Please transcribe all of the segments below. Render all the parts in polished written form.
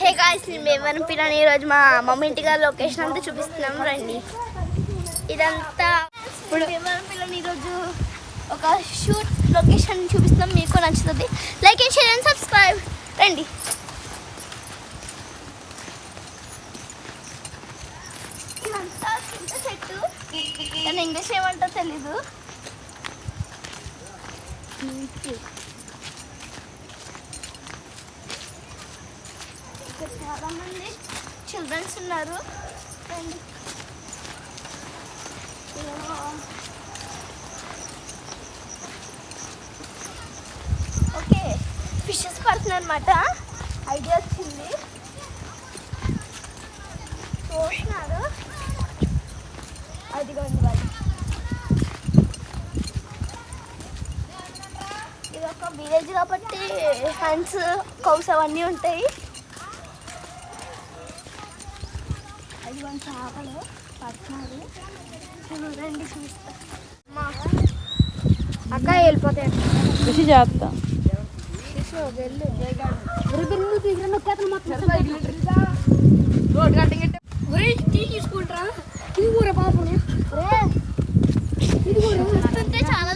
Hey guys, మేము పిల్లని ఈరోజు మా మమ్మీ ఇంటి గారి లొకేషన్ అంతా చూపిస్తున్నాం రండి. ఇదంతా ఇప్పుడు పిల్లని ఈరోజు ఒక షూట్ లొకేషన్ చూపిస్తున్నాం. మీకు నచ్చుతుంది. Like and share and subscribe. రండి. ఇదంతా చింత చెట్టు, కానీ ఇంగ్లీష్ ఏమంటో తెలీదు. చాలా మంది చిల్డ్రన్స్ ఉన్నారు. అండ్ ఓకే, ఫిషెస్ పడుతున్నాయి అన్నమాట. ఐడియా వచ్చింది, చూస్తున్నారు. అదిగోండి వాళ్ళు. ఇది ఒక విలేజ్ కాబట్టి హన్స్, కౌస్ అవన్నీ ఉంటాయి. చేపలు పడుతున్నారు. చూడండి, చూస్తా. అక్క వెళ్ళిపోతాయి. కృషి చేస్తా తీసుకుంటారా? ఇది కూడా బాబునే చూస్తుంటే చాలా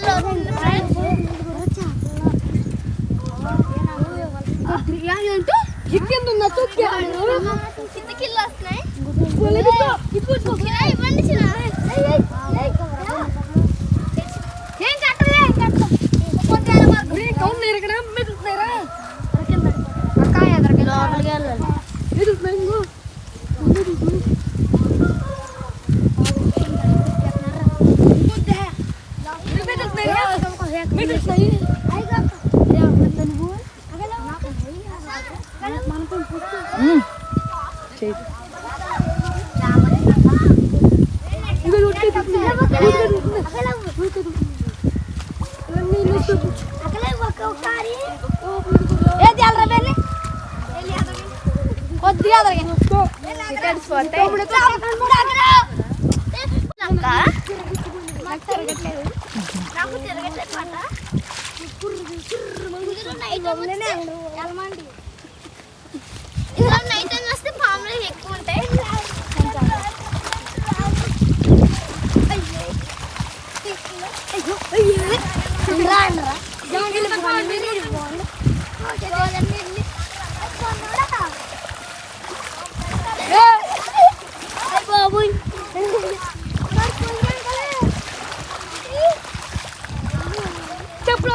కిందకి వస్తున్నాయి. ఇవ్వండి చిన్న. నైట్ టైం వస్తే పాములు ఎక్కువ ఉంటాయి. చెప్పుడు